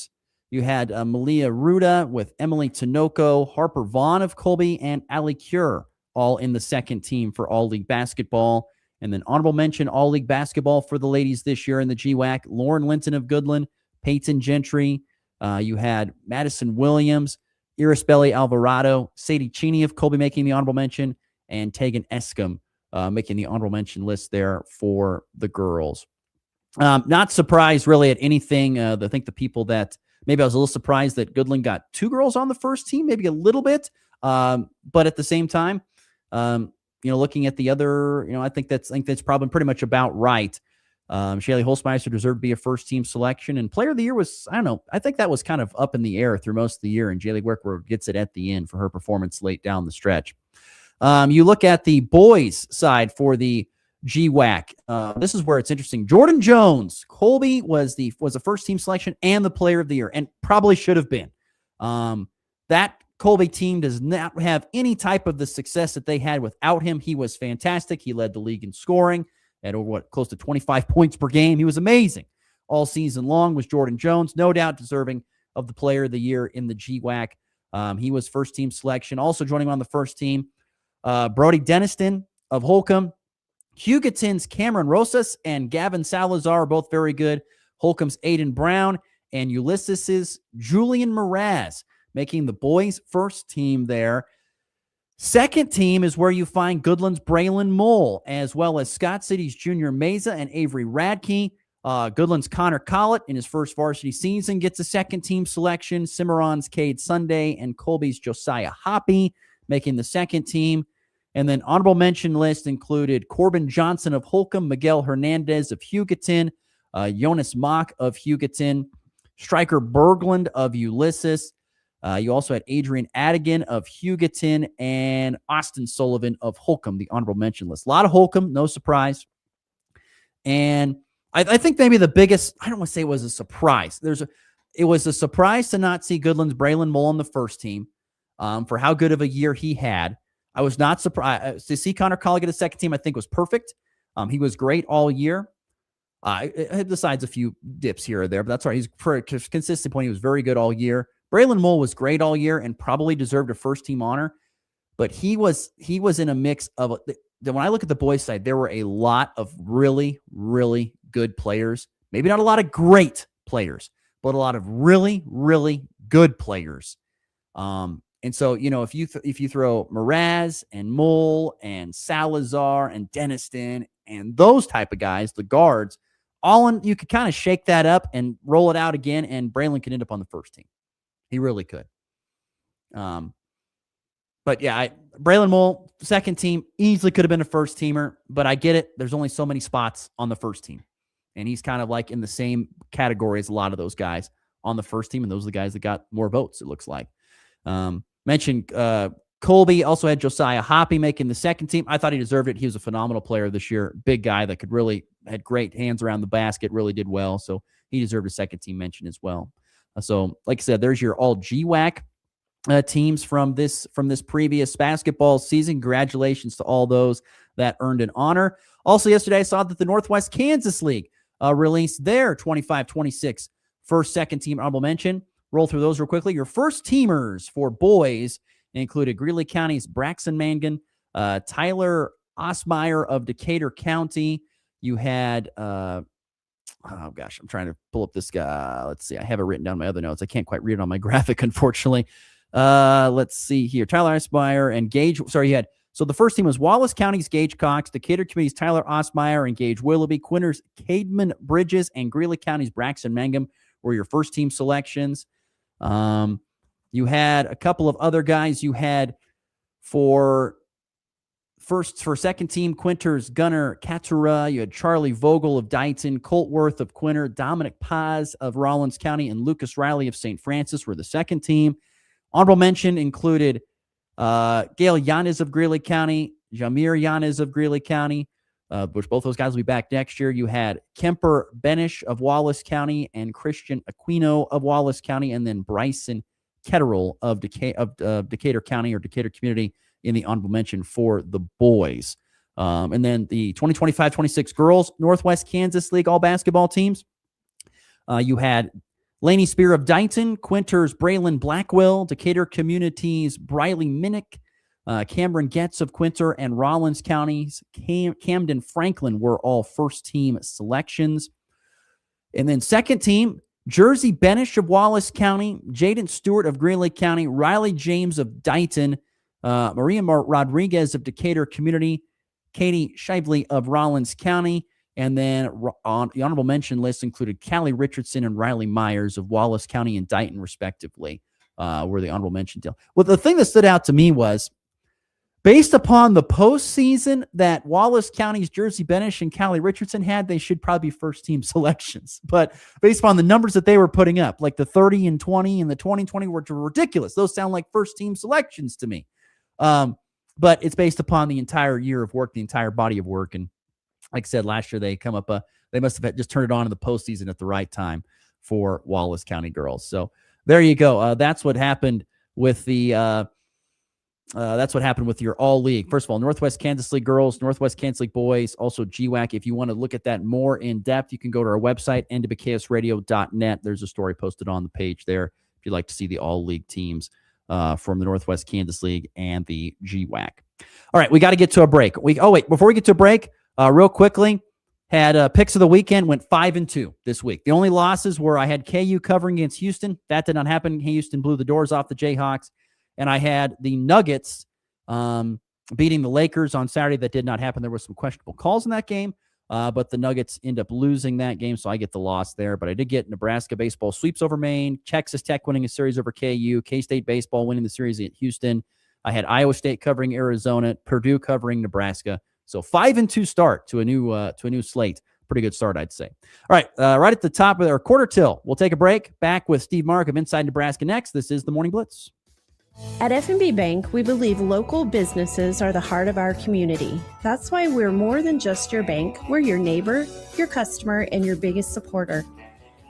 You had Malia Ruda with Emily Tinoco, Harper Vaughn of Colby, and Allie Cure, all in the second team for all-league basketball. And then honorable mention, all-league basketball for the ladies this year in the GWAC, Lauren Linton of Goodland, Peyton Gentry. You had Madison Williams, Iris Belli Alvarado, Sadie Cheney of Colby making the honorable mention, and Tegan Escom making the honorable mention list there for the girls. Not surprised really at anything. I think the people that maybe I was a little surprised that Goodland got 2 girls on the first team, maybe a little bit. But at the same time, looking at the other, I think that's probably pretty much about right. Shaylee Holstmeister deserved to be a first team selection, and player of the year was, I don't know, I think that was kind of up in the air through most of the year, and Jaylee Wickwer gets it at the end for her performance late down the stretch. You look at the boys side for the GWAC. This is where it's interesting. Jordan Jones, Colby was a first team selection and the player of the year, and probably should have been. That Colby team does not have any type of the success that they had without him. He was fantastic. He led the league in scoring at over close to 25 points per game. He was amazing all season long. Was Jordan Jones, no doubt deserving of the player of the year in the GWAC. He was first team selection. Also joining on the first team, Brody Deniston of Holcomb, Hugoton's Cameron Rosas and Gavin Salazar, both very good. Holcomb's Aiden Brown and Ulysses's Julian Mraz, making the boys' first team there. Second team is where you find Goodland's Braylon Mole, as well as Scott City's Junior Meza and Avery Radke. Goodland's Connor Collett in his first varsity season gets a second team selection. Cimarron's Cade Sunday and Colby's Josiah Hoppy making the second team. And then honorable mention list included Corbin Johnson of Holcomb, Miguel Hernandez of Hugoton, Jonas Mock of Hugoton, Stryker Berglund of Ulysses. You also had Adrian Adigan of Hugoton and Austin Sullivan of Holcomb, the honorable mention list. A lot of Holcomb, no surprise. And I think maybe the biggest, I don't want to say it was a surprise. It was a surprise to not see Goodland's Braylon Mole on the first team for how good of a year he had. I was not surprised to see Connor Collett get a second team. I think was perfect. He was great all year. Besides a few dips here or there, but that's all right. He's for a consistent point. He was very good all year. Braylon Mole was great all year and probably deserved a first team honor, but he was in a mix of. When I look at the boys' side, there were a lot of really, really good players. Maybe not a lot of great players, but a lot of really, really good players. And so, if you throw Mraz and Mole and Salazar and Deniston and those type of guys, the guards, you could kind of shake that up and roll it out again, and Braylon could end up on the first team. He really could. But yeah, Braylon Mole, second team, easily could have been a first teamer, but I get it. There's only so many spots on the first team. And he's kind of like in the same category as a lot of those guys on the first team, and those are the guys that got more votes, it looks like. Mentioned Colby, also had Josiah Hoppy making the second team. I thought he deserved it. He was a phenomenal player this year. Big guy that had great hands around the basket, really did well. So he deserved a second team mention as well. So like I said, there's your all GWAC teams from this previous basketball season. Congratulations to all those that earned an honor. Also yesterday, I saw that the Northwest Kansas League released their 25-26 first, second team honorable mention. Roll through those real quickly. Your first teamers for boys included Greeley County's Braxton Mangan, Tyler Osmeyer of Decatur County. You had, I'm trying to pull up this guy. Let's see. I have it written down in my other notes. I can't quite read it on my graphic, unfortunately. Let's see here. Tyler Osmeyer and Gage. Sorry, you had, so the first team was Wallace County's Gage Cox, Decatur Community's Tyler Osmeyer and Gage Willoughby, Quinter's Cademan Bridges, and Greeley County's Braxton Mangum were your first team selections. You had a couple of other guys. You had for second team, Quinter's Gunnar Katura. You had Charlie Vogel of Dighton, Colt Worth of Quinter, Dominic Paz of Rollins County, and Lucas Riley of St. Francis were the second team. Honorable mention included Gail Yanez of Greeley County, Jamir Yanez of Greeley County, which both those guys will be back next year. You had Kemper Benish of Wallace County and Christian Aquino of Wallace County, and then Bryson Ketterall of Decatur County or Decatur Community in the honorable mention for the boys. And then the 2025-26 girls Northwest Kansas League all basketball teams. You had Laney Spear of Dighton, Quinter's Braylon Blackwell, Decatur Community's Briley Minnick, Cameron Getz of Quinter, and Rollins County's Camden Franklin were all first-team selections. And then second team, Jersey Benish of Wallace County, Jaden Stewart of Greeley County, Riley James of Dighton, Maria Rodriguez of Decatur Community, Katie Shively of Rollins County, and then on the honorable mention list included Callie Richardson and Riley Myers of Wallace County and Dighton, respectively, were the honorable mention deal. Well, the thing that stood out to me was, based upon the postseason that Wallace County's Jersey Benish and Callie Richardson had, they should probably be first-team selections. But based upon the numbers that they were putting up, like the 30 and 20 and the 20-20 were ridiculous. Those sound like first-team selections to me. But it's based upon the entire year of work, the entire body of work. And like I said, last year they they must have just turned it on in the postseason at the right time for Wallace County girls. So there you go. That's what happened with the that's what happened with your all league. First of all, Northwest Kansas League girls, Northwest Kansas League boys, also GWAC. If you want to look at that more in depth, you can go to our website, nwksradio.net. There's a story posted on the page there if you'd like to see the all league teams from the Northwest Kansas League and the GWAC. All right, we got to get to a break. Before we get to a break, real quickly, had picks of the weekend, went 5-2 this week. The only losses were I had KU covering against Houston. That did not happen. Houston blew the doors off the Jayhawks. And I had the Nuggets beating the Lakers on Saturday. That did not happen. There were some questionable calls in that game, but the Nuggets end up losing that game, so I get the loss there. But I did get Nebraska baseball sweeps over Maine, Texas Tech winning a series over KU, K-State baseball winning the series at Houston. I had Iowa State covering Arizona, Purdue covering Nebraska. So 5-2 start to a new slate. Pretty good start, I'd say. All right, right at the top of our quarter till, we'll take a break. Back with Steve Mark of Inside Nebraska next. This is the Morning Blitz. At F&B Bank, we believe local businesses are the heart of our community. That's why we're more than just your bank. We're your neighbor, your customer, and your biggest supporter.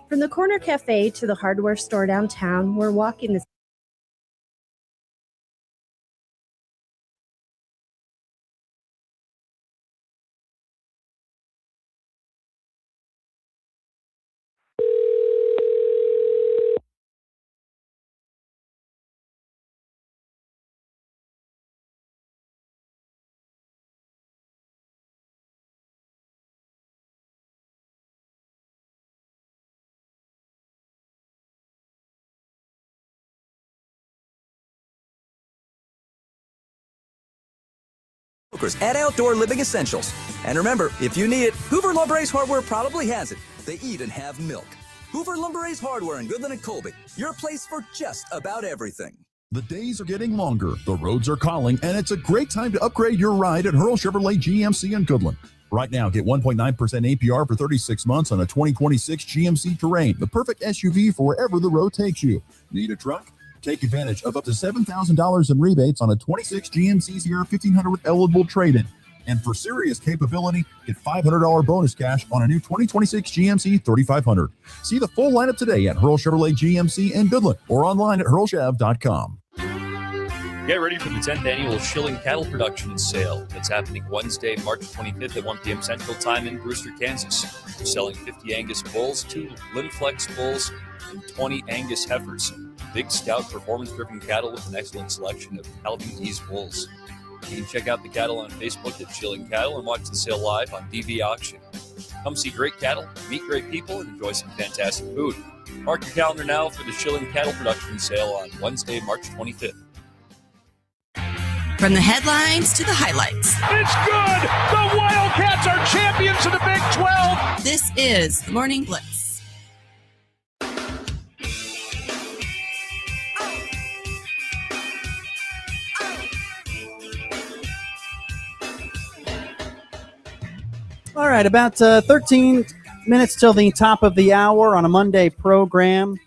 From the corner cafe to the hardware store downtown, we're walking the at Outdoor Living Essentials. And remember, if you need it, Hoover Lumber-Ace Hardware probably has it. They even have milk. Hoover Lumber-Ace Hardware in Goodland and Colby, your place for just about everything. The days are getting longer, the roads are calling, and it's a great time to upgrade your ride at Hurl Chevrolet GMC in Goodland. Right now, get 1.9% APR for 36 months on a 2026 GMC Terrain, the perfect SUV for wherever the road takes you. Need a truck? Take advantage of up to $7,000 in rebates on a 26 GMC Sierra 1500 with eligible trade-in. And for serious capability, get $500 bonus cash on a new 2026 GMC 3500. See the full lineup today at Hurl Chevrolet GMC in Goodland or online at hurlchev.com. Get ready for the 10th annual Shilling Cattle Production Sale. That's happening Wednesday, March 25th at 1 p.m. Central Time in Brewster, Kansas. We're selling 50 Angus bulls, 2 Limflex bulls, and 20 Angus heifers. Big, stout, performance-driven cattle with an excellent selection of Calvin Ease bulls. You can check out the cattle on Facebook at Shilling Cattle and watch the sale live on DV Auction. Come see great cattle, meet great people, and enjoy some fantastic food. Mark your calendar now for the Shilling Cattle Production Sale on Wednesday, March 25th. From the headlines to the highlights. It's good! The Wildcats are champions of the Big 12! This is the Morning Blitz. All right, about 13 minutes till the top of the hour on a Monday program.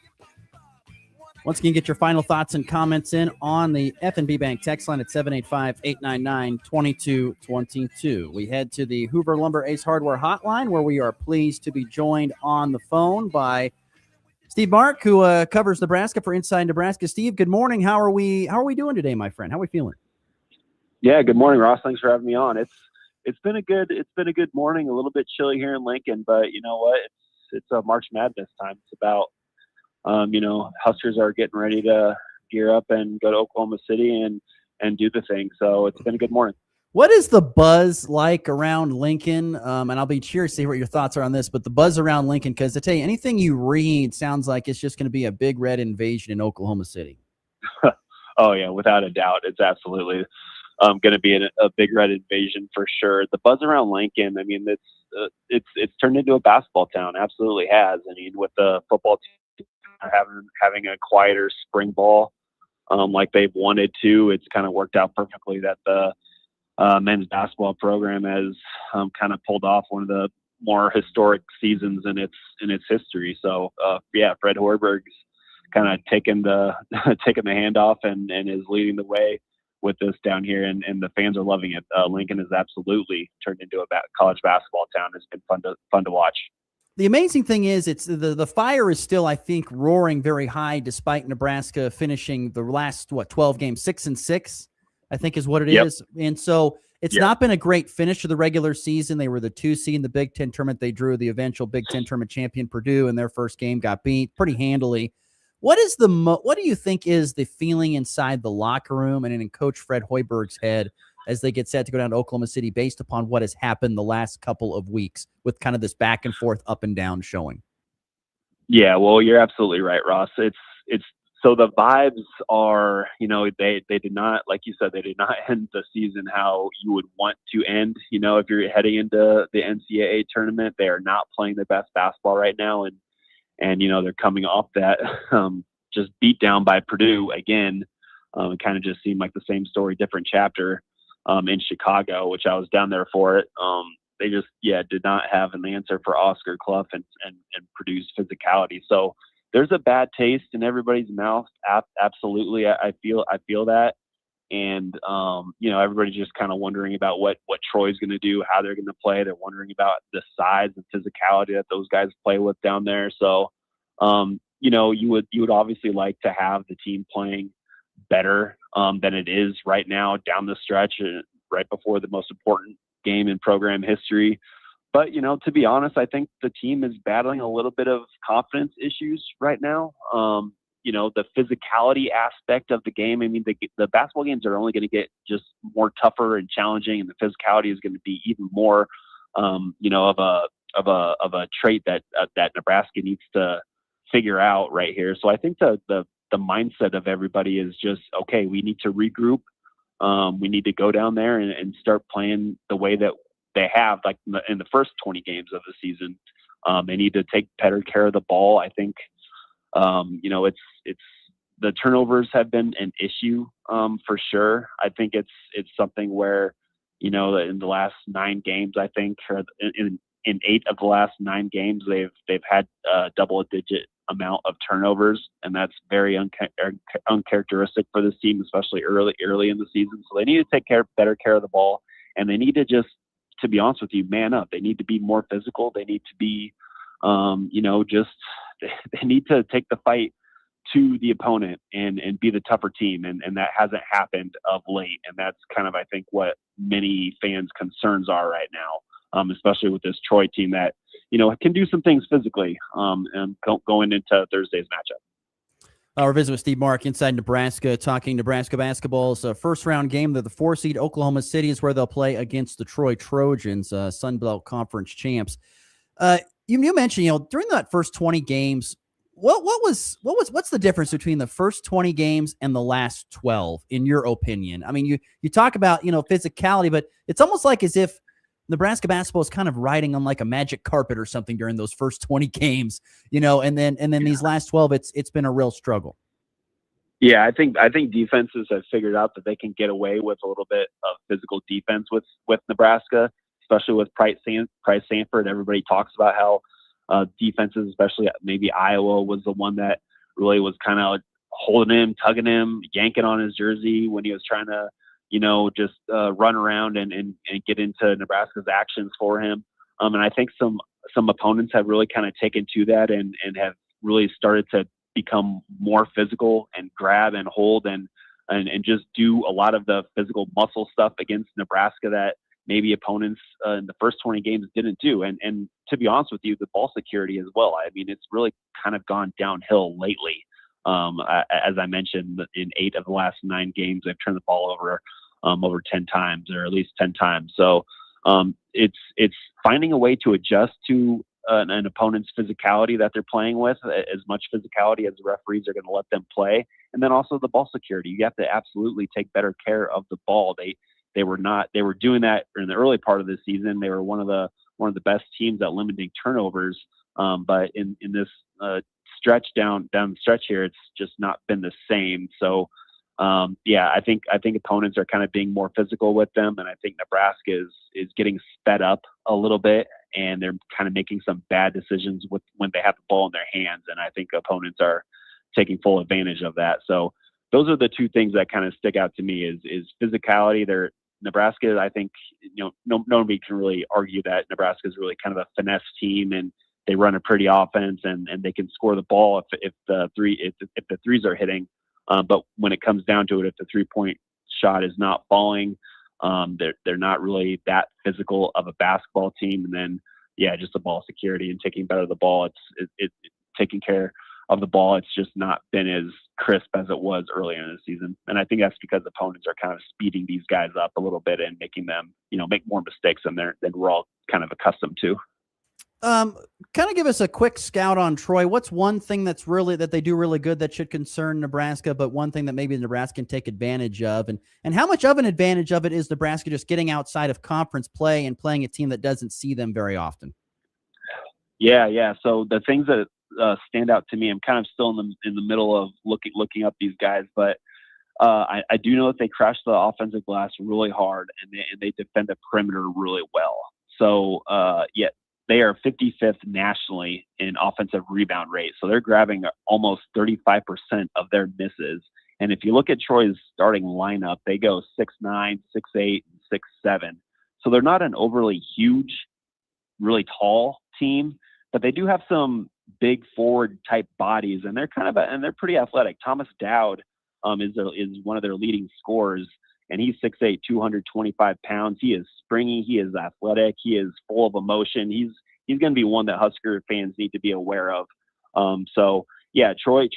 Once again, get your final thoughts and comments in on the F&B Bank text line at 785-899-2222. We head to the Hoover Lumber Ace Hardware hotline, where we are pleased to be joined on the phone by Steve Mark, who covers Nebraska for Inside Nebraska. Steve, good morning. How are we doing today, my friend? How are we feeling? Yeah, good morning, Ross. Thanks for having me on. It's been a good morning. A little bit chilly here in Lincoln, but you know what? It's a March Madness time. It's about Huskers are getting ready to gear up and go to Oklahoma City and do the thing. So it's been a good morning. What is the buzz like around Lincoln? And I'll be curious to hear what your thoughts are on this, but the buzz around Lincoln, because I tell you, anything you read sounds like it's just going to be a big red invasion in Oklahoma City. Oh yeah, without a doubt. It's absolutely going to be a big red invasion for sure. The buzz around Lincoln, I mean, it's turned into a basketball town. Absolutely has. I mean, with the football team having a quieter spring ball like they've wanted to, it's kind of worked out perfectly that the men's basketball program has kind of pulled off one of the more historic seasons in its history. So Fred Hoiberg's kind of taking the handoff and is leading the way with this down here, and the fans are loving it. Lincoln has absolutely turned into a college basketball town. It's been fun to watch. The amazing thing is, it's the fire is still, I think, roaring very high, despite Nebraska finishing the last 12 games 6-6, I think is what it is. And so it's not been a great finish to the regular season. They were the 2 seed in the Big Ten tournament. They drew the eventual Big Ten tournament champion Purdue in their first game, got beat pretty handily. What do you think is the feeling inside the locker room and in Coach Fred Hoiberg's head as they get set to go down to Oklahoma City based upon what has happened the last couple of weeks with kind of this back and forth, up and down showing? Yeah, well, you're absolutely right, Ross. It's so the vibes are, they did not, like you said, they did not end the season how you would want to end. If you're heading into the NCAA tournament, they are not playing their best basketball right now. And they're coming off that just beat down by Purdue again. It kind of just seemed like the same story, different chapter in Chicago, which I was down there for it. They just, did not have an answer for Oscar Clough and Purdue's physicality. So there's a bad taste in everybody's mouth. Absolutely. I feel that. And, everybody's just kind of wondering about what Troy's going to do, how they're going to play. They're wondering about the size and physicality that those guys play with down there. So, you would obviously like to have the team playing better than it is right now down the stretch, right before the most important game in program history. But, to be honest, I think the team is battling a little bit of confidence issues right now. The physicality aspect of the game. I mean, the basketball games are only going to get just more tougher and challenging, and the physicality is going to be even more, of a trait that Nebraska needs to figure out right here. So I think the mindset of everybody is just, okay, we need to regroup. We need to go down there and start playing the way that they have, like in the first 20 games of the season. They need to take better care of the ball. I think, it's the turnovers have been an issue for sure. I think it's something where, in the last 9 games, I think, or in 8 of the last 9 games, they've had a double-digit amount of turnovers, and that's very uncharacteristic for this team, especially early in the season. So they need to take better care of the ball, and they need to just, to be honest with you, man up. They need to be more physical. They need to be, they need to take the fight to the opponent and be the tougher team. And that hasn't happened of late. And that's kind of, I think, what many fans' concerns are right now, especially with this Troy team that, can do some things physically and going into Thursday's matchup. We're visiting with Steve Mark inside Nebraska, talking Nebraska basketball's first-round game. The 4-seed Oklahoma City is where they'll play against the Troy Trojans, Sun Belt Conference champs. You mentioned, during that first 20 games, what's the difference between the first 20 games and the last 12, in your opinion? I mean, you talk about, physicality, but it's almost like as if Nebraska basketball is kind of riding on like a magic carpet or something during those first 20 games, and then these last 12, it's been a real struggle. Yeah, I think defenses have figured out that they can get away with a little bit of physical defense with Nebraska, especially with Price Sanford. Everybody talks about how defenses, especially maybe Iowa, was the one that really was kind of holding him, tugging him, yanking on his jersey when he was trying to, just run around and get into Nebraska's actions for him. And I think some opponents have really kind of taken to that and have really started to become more physical and grab and hold and just do a lot of the physical muscle stuff against Nebraska that maybe opponents in the first 20 games didn't do. And to be honest with you, the ball security as well. I mean, it's really kind of gone downhill lately. As I mentioned, in 8 of the last 9 games, they've turned the ball over 10 times, or at least 10 times. So it's finding a way to adjust to an opponent's physicality that they're playing with, as much physicality as the referees are going to let them play. And then also the ball security. You have to absolutely take better care of the ball. They were doing that in the early part of the season. They were one of the best teams at limiting turnovers. But in this stretch down the stretch here, it's just not been the same. So I think opponents are kind of being more physical with them, and I think Nebraska is getting sped up a little bit, and they're kind of making some bad decisions when they have the ball in their hands, and I think opponents are taking full advantage of that. So those are the two things that kind of stick out to me is physicality. Nebraska, I think, nobody can really argue that Nebraska is really kind of a finesse team, and they run a pretty offense, and they can score the ball if the threes are hitting. But when it comes down to it, if the 3-point shot is not falling, they're not really that physical of a basketball team. And then, just the ball security and taking better of the ball. It's taking care of the ball. It's just not been as crisp as it was earlier in the season. And I think that's because opponents are kind of speeding these guys up a little bit and making them, make more mistakes than we're all kind of accustomed to. Kind of give us a quick scout on Troy. What's one thing that they do really good that should concern Nebraska, but one thing that maybe Nebraska can take advantage of, and how much of an advantage of it is Nebraska just getting outside of conference play and playing a team that doesn't see them very often? Yeah. So the things that stand out to me, I'm kind of still in the middle of looking up these guys, but I do know that they crash the offensive glass really hard, and they defend the perimeter really well. So they are 55th nationally in offensive rebound rate. So they're grabbing almost 35% of their misses. And if you look at Troy's starting lineup, they go 6'9", 6'8", 6'7". So they're not an overly huge, really tall team, but they do have some big forward type bodies, and they're pretty athletic. Thomas Dowd is one of their leading scorers, and he's 6'8", 225 pounds. He is springy. He is athletic. He is full of emotion. He's going to be one that Husker fans need to be aware of. Troy,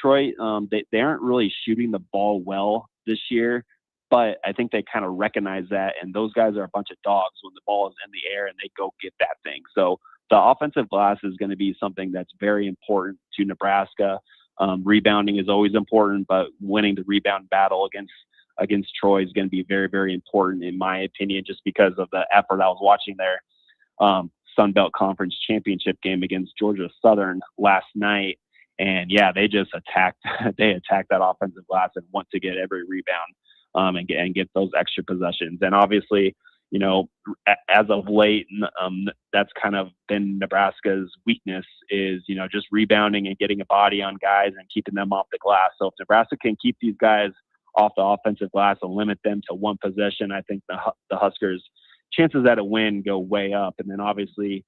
they aren't really shooting the ball well this year, but I think they kind of recognize that, and those guys are a bunch of dogs when the ball is in the air and they go get that thing. So the offensive glass is going to be something that's very important to Nebraska. Rebounding is always important, but winning the rebound battle against Troy is going to be very, very important, in my opinion, just because of the effort. I was watching their Sun Belt Conference championship game against Georgia Southern last night, and they just attacked that offensive glass and want to get every rebound and get those extra possessions. And obviously, as of late, that's kind of been Nebraska's weakness is, just rebounding and getting a body on guys and keeping them off the glass. So if Nebraska can keep these guys off the offensive glass and limit them to one possession, I think the Huskers' chances at a win go way up. And then obviously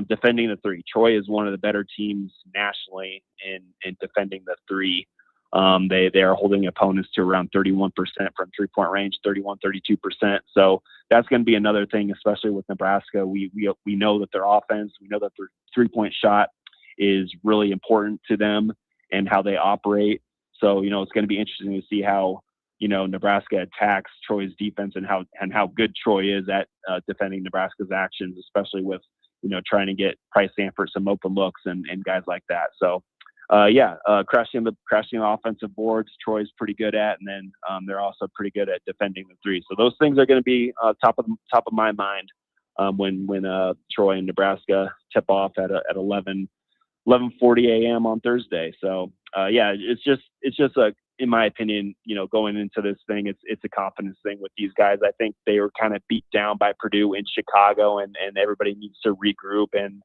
defending the three. Troy is one of the better teams nationally in defending the three. They are holding opponents to around 31% from 3-point range, 32%. So that's going to be another thing, especially with Nebraska. We know that their offense, we know that their 3-point shot is really important to them and how they operate. So, it's going to be interesting to see how, Nebraska attacks Troy's defense and how good Troy is at defending Nebraska's actions, especially with, trying to get Price Sanford some open looks and guys like that. So, crashing the offensive boards, Troy's pretty good at, and then they're also pretty good at defending the three. So those things are going to be top of my mind when Troy and Nebraska tip off at 11:40 a.m. on Thursday. So it's just in my opinion, going into this thing, it's a confidence thing with these guys. I think they were kind of beat down by Purdue in Chicago, and everybody needs to regroup and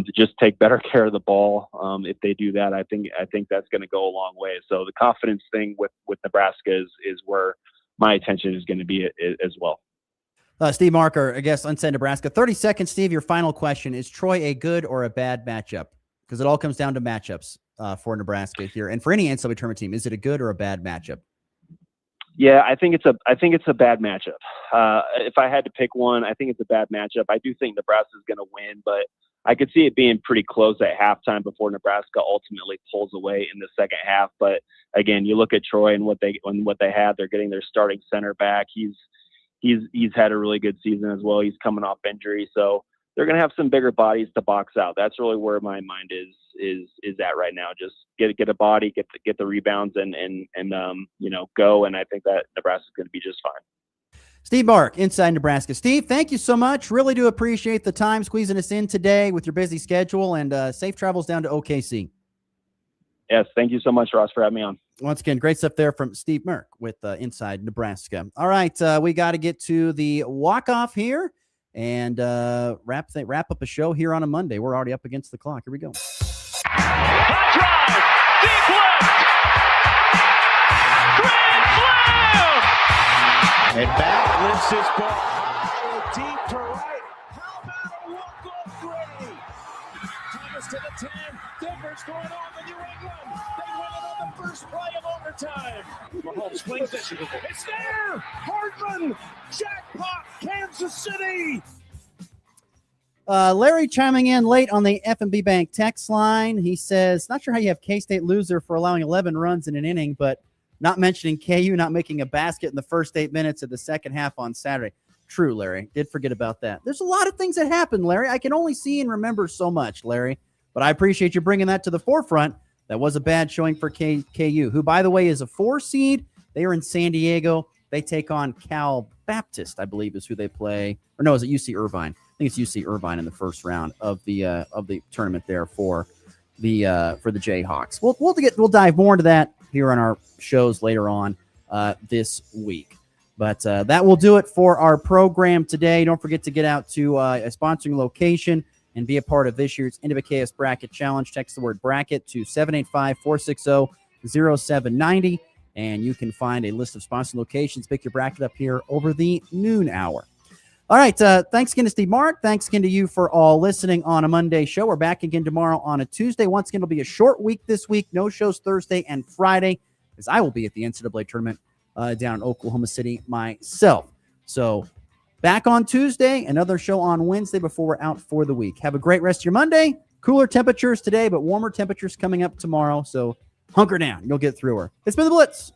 to just take better care of the ball. If they do that, I think that's going to go a long way. So the confidence thing with Nebraska is where my attention is going to be as well. Steve Marker, I guess, Unsaid Nebraska. 30 seconds, Steve, your final question. Is Troy a good or a bad matchup? Because it all comes down to matchups for Nebraska here. And for any NCAA tournament team, is it a good or a bad matchup? Yeah, I think it's a bad matchup. If I had to pick one, I think it's a bad matchup. I do think Nebraska is going to win, but I could see it being pretty close at halftime before Nebraska ultimately pulls away in the second half. But again, you look at Troy and what they have. They're getting their starting center back. He's had a really good season as well. He's coming off injury, so they're going to have some bigger bodies to box out. That's really where my mind is at right now. Just get a body, get the rebounds, and go. And I think that Nebraska's going to be just fine. Steve Mark, Inside Nebraska. Steve, thank you so much. Really do appreciate the time squeezing us in today with your busy schedule, and safe travels down to OKC. Yes, thank you so much, Ross, for having me on. Once again, great stuff there from Steve Merck with Inside Nebraska. All right, we got to get to the walk-off here and wrap up a show here on a Monday. We're already up against the clock. Here we go. High drive, deep left, grand slam! And back lifts his ball high, deep to right. How about a walk-off Gray? Thomas to the 10. Denver's going on the New England. They win it on the first play of overtime. Mahomes swings it. It's there. Hardman. Jackpot. Kansas City. Larry chiming in late on the F&B Bank text line. He says, not sure how you have K-State loser for allowing 11 runs in an inning, but not mentioning KU not making a basket in the first 8 minutes of the second half on Saturday. True, Larry. Did forget about that. There's a lot of things that happened, Larry. I can only see and remember so much, Larry. But I appreciate you bringing that to the forefront. That was a bad showing for KU, who, by the way, is a 4 seed. They are in San Diego. They take on Cal Baptist, I believe, is who they play. Or no, is it UC Irvine? I think it's UC Irvine in the first round of the tournament there for the Jayhawks. We'll dive more into that here on our shows later on this week. But that will do it for our program today. Don't forget to get out to a sponsoring location and be a part of this year's End of a Chaos Bracket Challenge. Text the word bracket to 785-460-0790, and you can find a list of sponsored locations. Pick your bracket up here over the noon hour. All right, thanks again to Steve Mark. Thanks again to you for all listening on a Monday show. We're back again tomorrow on a Tuesday. Once again, it'll be a short week this week. No shows Thursday and Friday, because I will be at the NCAA tournament down in Oklahoma City myself. So back on Tuesday, another show on Wednesday before we're out for the week. Have a great rest of your Monday. Cooler temperatures today, but warmer temperatures coming up tomorrow. So hunker down. You'll get through her. It's been the Blitz.